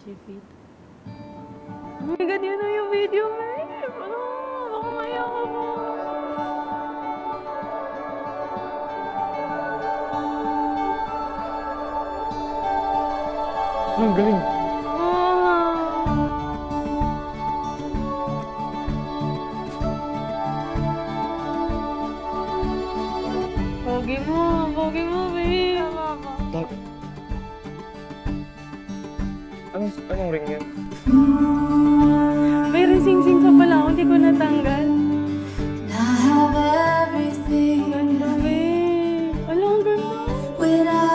Gucci feet. Oh my God, yun na yung video, babe! Baka maya ka mo. Ang galing. Pogi mo, babe. Anong ring yan? May sing-sing sa pala ako, hindi ko natanggal. Ganda, babe. Ala,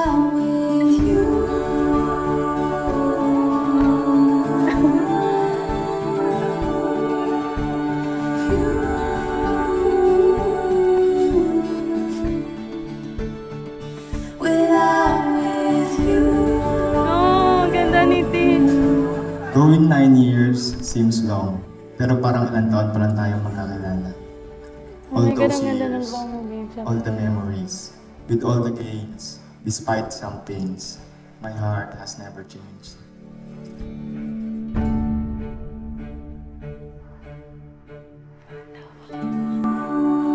ang ganda. Going 9 years seems long, pero parang ilang taon pa lang tayong magkakilala. All those years, all the memories, with all the gains, despite some pains, my heart has never changed.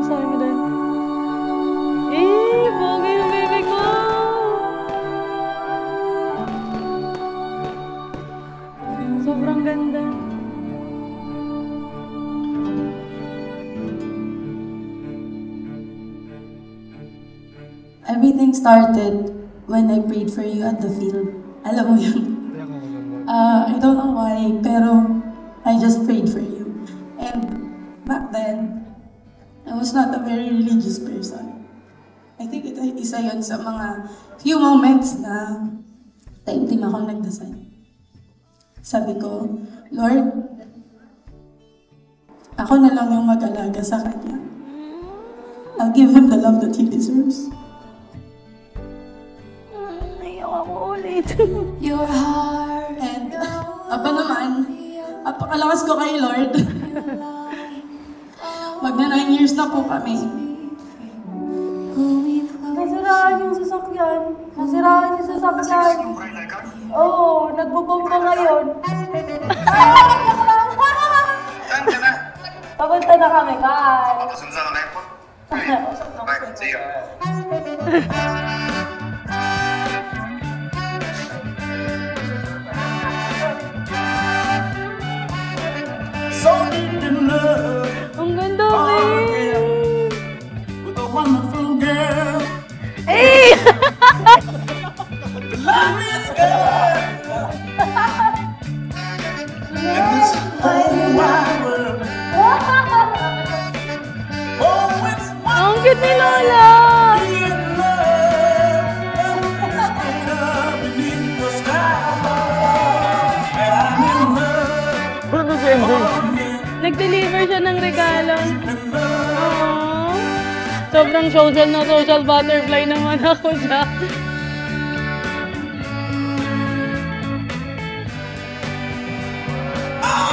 Sabi mo doon. Pogi yung baby ko! Sobrang ganda. Everything started when I prayed for you at the field. Alam mo yun? I don't know why, pero I just prayed for you. And back then, I was not a very religious person. I think isa yun sa mga few moments na taimtim ako nagdasal. Sabi ko, Lord, ako na lang yung mag-alaga sa kanya. I'll give him the love that he deserves. Naiyak ako ulit. Your heart. And, apa naman, apakalakas ko kay Lord. Magna 9 years na po kami. Nasiraan yung sasakyan. Nasiraan yung sasakyan. Oo, nagbubomba ngayon. Saan ka na? Papunta na kami, Kai. Papasunod sa airport? Okay, see you. So deep in love Ang ganda, babe! with a wonderful girl. Hey! The loveliest girl in this whole wide world. Oh, it's Ang cute ni Lola! in love. Straight up beneath the sky. And I'm in love. Ano si MJ? Nag-deliver siya ng regalo. Aww. Sobrang social na social butterfly naman ako siya.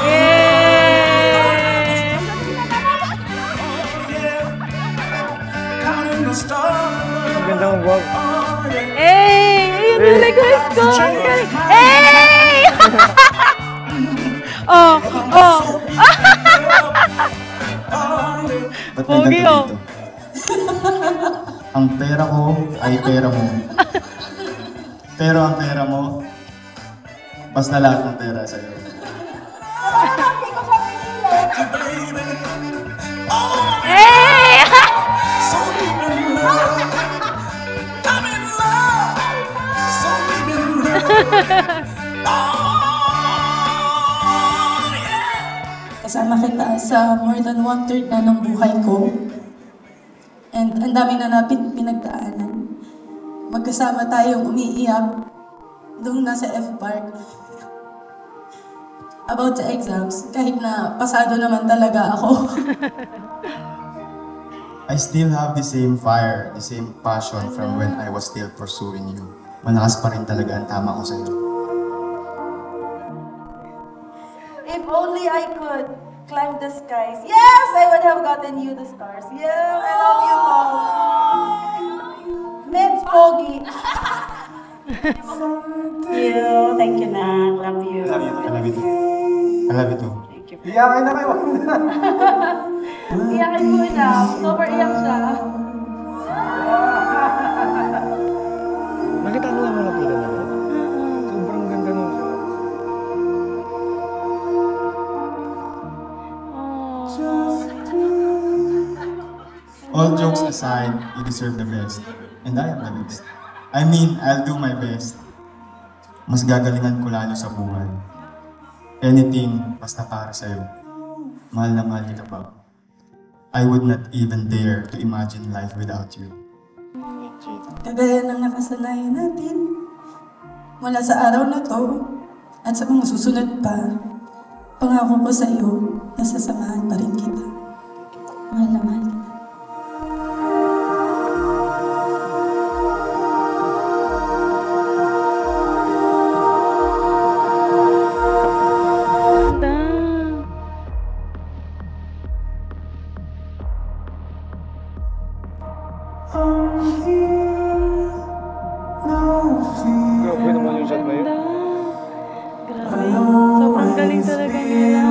Yay! Counting the stars. Ang ganda mong vlog. Hey! Ayun yung request ko! Hey! Oh! Ba't Pogi, may oh. ganito dito? Ang pera ko ay pera mo. Pero ang pera mo, basta lahat ng pera sa'yo. Hey! So deep in love. I'm in love. So deep in love. Oh, yeah. Kasama kita sa more than 1/3 na ng buhay ko. And ang dami na pinagdaanan. Magkasama tayong umiiyak doon nasa F-Park. About sa exams, kahit na pasado naman talaga ako. I still have the same fire, the same passion from when I was still pursuing you. Malakas pa rin talaga ang tama ko sa'yo. If only I could climb the skies. Yes, I would have gotten you the stars. Yeah, I love you, Mom. Men's pogi. Thank you, na. Love you. I love you too. I love you too. Iyakin na kayo. Iyakin mo na. Super iyak siya. Nakita mo lang malapitan naman. Sobrang ganda nung show. All jokes aside, you deserve the best. And I am the best. I mean, I'll do my best. Mas gagalingan ko lalo sa buhay. Anything, basta para sa'yo. Mahal na mahal kita pa. I would not even dare to imagine life without you. Kagaya ng nakasanayan natin, mula sa araw na to at sa mga susunod pa, pangako ko sa iyo na sasamahan pa rin kita. Mahal na mahal kita. Grabe naman yung shot na yun. Grabe. Sobrang galing talaga nila.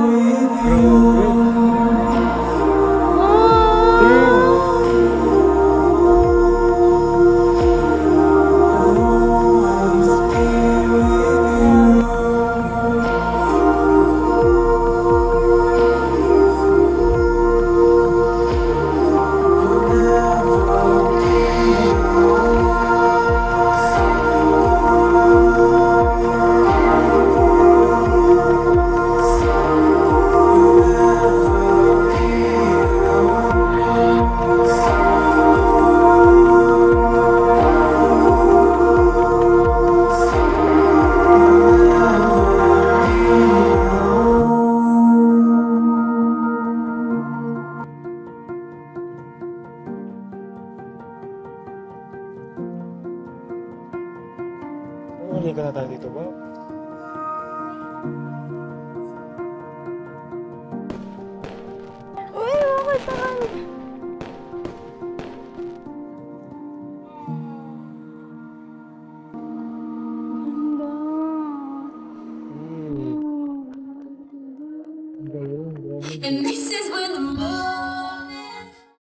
Uli ka na tayo dito ba? Uy, bakit tayo? And this is when the